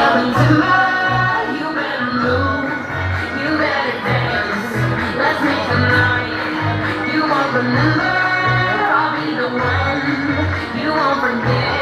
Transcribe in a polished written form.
September, you better move, you better dance. Let's make a night you won't remember. I'll be the one you won't forget.